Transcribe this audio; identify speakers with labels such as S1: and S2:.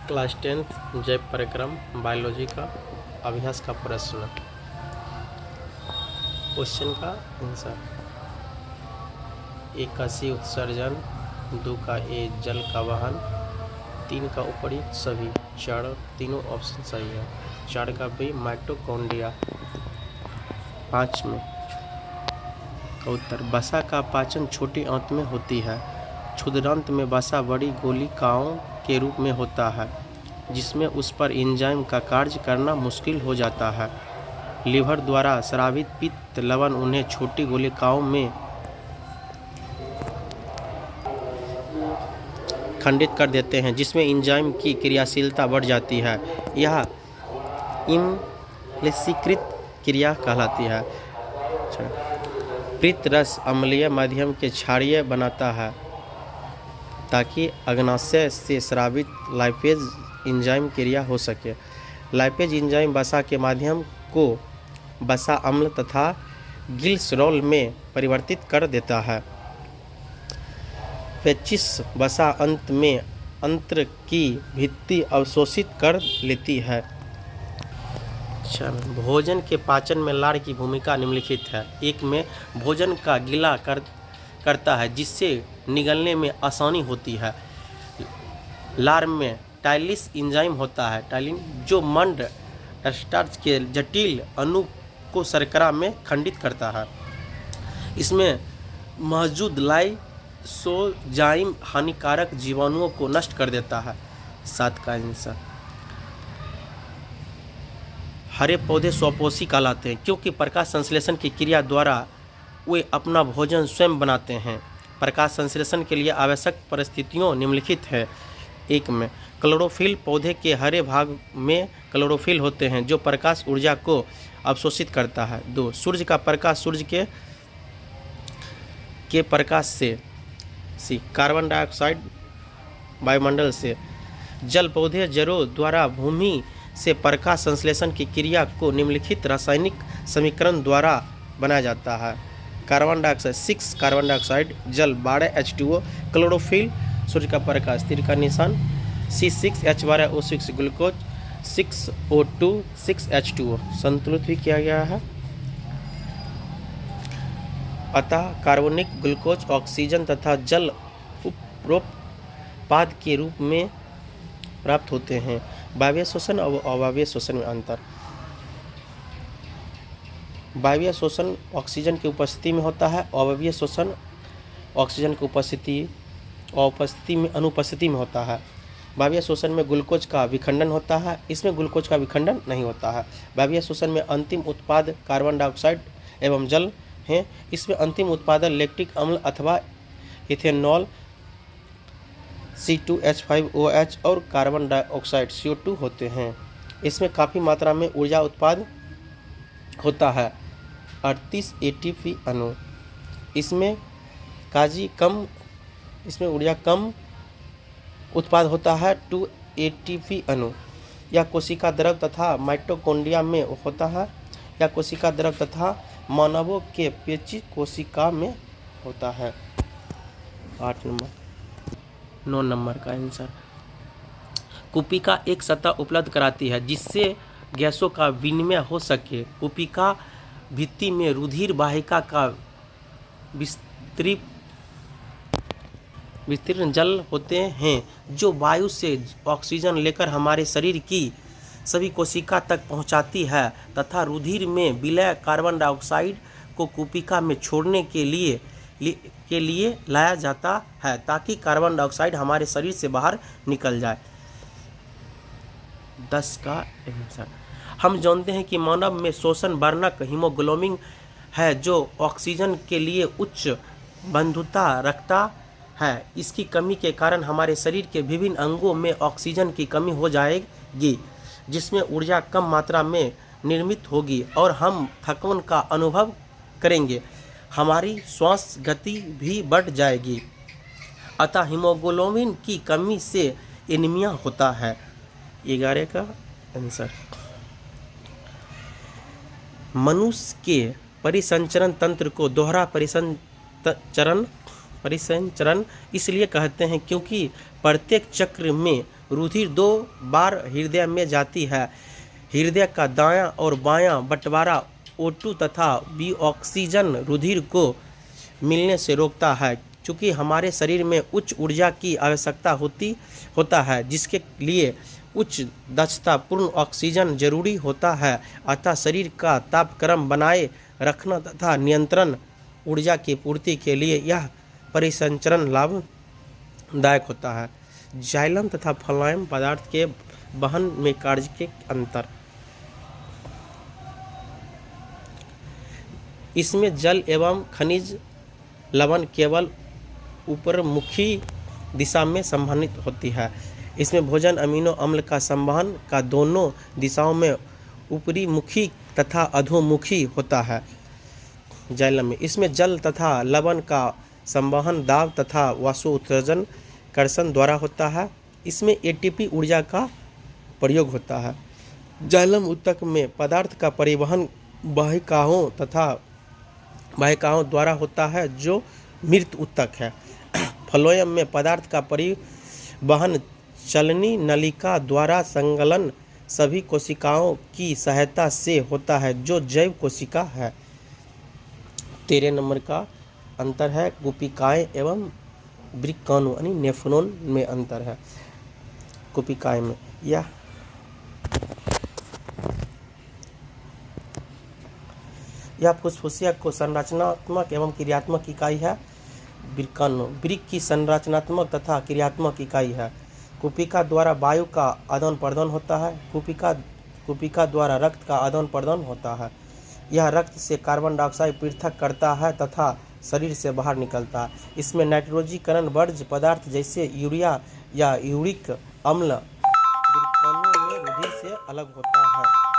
S1: Class 10th जैव परिक्रम biology का अभ्यास का प्रश्न। क्वेश्चन का आंसर। 1 का सी उत्सर्जन, 2 का ए जल का वहन, 3 का उपयुक्त सभी, 4 तीनों ऑप्शन सही है, 4 का बी माइटोकॉन्ड्रिया। 5 में का उत्तर। वसा का पाचन छोटी आंत में होती है। क्षुद्रांत में वसा बड़ी गोलिकाओं के रूप में होता है, जिसमें उस पर एंजाइम का कार्य करना मुश्किल हो जाता है। लीवर द्वारा स्रावित पित्त लवण उन्हें छोटी गोलिकाओं में खंडित कर देते हैं, जिसमें एंजाइम की क्रियाशीलता बढ़ जाती है। यह इम्लसीकृत क्रिया कहलाती है। पित्त रस अम्लीय माध्यम के क्षारीय बनाता है, ताकि अग्नाशय से स्रावित लाइपेज एंजाइम क्रिया हो सके। लाइपेज एंजाइम वसा के माध्यम को वसा अम्ल तथा ग्लिसरॉल में परिवर्तित कर देता है। पेचिश वसा अंत में अंत्र की भित्ति अवशोषित कर लेती है। भोजन के पाचन में लार की भूमिका निम्नलिखित है। 1 में भोजन का गीला करता है, जिससे निगलने में आसानी होती है। लार में टाइलिस एंजाइम होता है, टाइलिन, जो मंड स्टार्च के जटिल अणु को शर्करा में खंडित करता है। इसमें मौजूद लाइसोजाइम हानिकारक जीवाणुओं को नष्ट कर देता है। 7 का आंसर। हरे पौधे स्वपोषी कहलाते हैं, क्योंकि प्रकाश संश्लेषण की क्रिया द्वारा वे अपना भोजन स्वयं बनाते हैं। प्रकाश संश्लेषण के लिए आवश्यक परिस्थितियों निम्नलिखित है। 1 में क्लोरोफिल, पौधे के हरे भाग में क्लोरोफिल होते हैं, जो प्रकाश ऊर्जा को अवशोषित करता है। 2 सूर्य का प्रकाश, सूर्य के प्रकाश से। सी कार्बन डाइऑक्साइड वायुमंडल से। जल, पौधे जड़ों द्वारा भूमि से प्रकाश संश्लेषण की क्रिया को निम्नलिखित रासायनिक समीकरण द्वारा बनाया जाता है। कार्बन डाइऑक्साइड 6 कार्बन डाइऑक्साइड, जल 12 H2O, क्लोरोफिल सूर्य का प्रकाश, तीर का निशान, C6H12O6 ग्लूकोज 6O2 6H2O संतुलित भी किया गया है। अतः कार्बनिक ग्लूकोज ऑक्सीजन तथा जल उपरोत्पाद के रूप में प्राप्त होते हैं। वायवीय शोषण और अवायवीय शोषण में अंतर। वायवीय शोषण ऑक्सीजन की उपस्थिति में होता है। अवायवीय शोषण ऑक्सीजन की उपस्थिति में अनुपस्थिति में होता है। वायवीय शोषण में ग्लूकोज का विखंडन होता है, इसमें ग्लूकोज का विखंडन नहीं होता है। वायवीय शोषण में अंतिम उत्पाद कार्बन डाइऑक्साइड एवं जल हैं। इसमें अंतिम उत्पादन लैक्टिक अम्ल अथवा इथेनॉल C2H5OH और कार्बन डाइऑक्साइड CO2 होते हैं। इसमें काफ़ी मात्रा में ऊर्जा उत्पाद होता है, 38 ATP अणु। इसमें ऊर्जा कम उत्पाद होता है, 2 ATP अणु। यह कोशिका द्रव तथा माइटोकॉन्ड्रिया में होता है। यह कोशिका द्रव तथा मानवों के पेची कोशिका में होता है। 8 नंबर। 9 नंबर का आंसर। कुपिका एक सतह उपलब्ध कराती है, जिससे गैसों का विनिमय हो सके। कुपिका भित्ति में रुधिर वाहिका का विस्तीर्ण जल होते हैं, जो वायु से ऑक्सीजन लेकर हमारे शरीर की सभी कोशिका तक पहुंचाती है, तथा रुधिर में विलय कार्बन डाइऑक्साइड को कुपिका में छोड़ने के लिए लाया जाता है, ताकि कार्बन डाइऑक्साइड हमारे शरीर से बाहर निकल जाए। 10 का आंसर। हम जानते हैं कि मानव में शोषण वर्णक हीमोग्लोबिन है, जो ऑक्सीजन के लिए उच्च बंधुता रखता है। इसकी कमी के कारण हमारे शरीर के विभिन्न अंगों में ऑक्सीजन की कमी हो जाएगी, जिसमें ऊर्जा कम मात्रा में निर्मित होगी और हम थकान का अनुभव करेंगे। हमारी श्वास गति भी बढ़ जाएगी। अतः हीमोग्लोबिन की कमी से एनीमिया होता है। 11 का आंसर। मनुष्य के परिसंचरण तंत्र को दोहरा परिसंचरण इसलिए कहते हैं, क्योंकि प्रत्येक चक्र में रुधिर 2 बार हृदय में जाती है। हृदय का दायां और बायां बंटवारा O2 तथा B ऑक्सीजन रुधिर को मिलने से रोकता है। चूँकि हमारे शरीर में उच्च ऊर्जा की आवश्यकता होता है, जिसके लिए उच्च दक्षता पूर्ण ऑक्सीजन जरूरी होता है, अतः शरीर का तापक्रम बनाए रखना तथा नियंत्रण ऊर्जा की पूर्ति के लिए यह परिसंचरण लाभदायक होता है। जाइलम तथा फ्लोएम पदार्थ के वहन में कार्य के अंतर। इसमें जल एवं खनिज लवण केवल ऊपरमुखी दिशा में संवहनित होती है। इसमें भोजन अमीनो अम्ल का संवहन का दोनों दिशाओं में ऊपरी मुखी तथा अधोमुखी होता है। जाइलम में इसमें जल तथा लवण का संवहन दाब तथा वाष्पोत्सर्जन कर्षण द्वारा होता है। इसमें एटीपी ऊर्जा का प्रयोग होता है। जाइलम ऊतक में पदार्थ का परिवहन वाहिकाओं द्वारा होता है, जो मृत ऊतक है। फ्लोएम में पदार्थ का परिवहन चलनी नलिका द्वारा संलग्न सभी कोशिकाओं की सहायता से होता है, जो जैव कोशिका है। 13 नंबर का अंतर है कुपिकाएं एवं वृक्काणु यानी नेफ्रॉन में अंतर है। कुपिकाएं में यह फुसफुसिया को संरचनात्मक एवं क्रियात्मक इकाई है। वृक्काणु वृक्क की संरचनात्मक तथा क्रियात्मक इकाई है। कुपिका द्वारा वायु का आदान प्रदान होता है। कुपिका द्वारा रक्त का आदान प्रदान होता है। यह रक्त से कार्बन डाइऑक्साइड पृथक करता है तथा शरीर से बाहर निकलता है। इसमें नाइट्रोजीकरण वर्ज्य पदार्थ जैसे यूरिया या यूरिक अम्ल वृक्काणु में रुधिर से अलग होता है।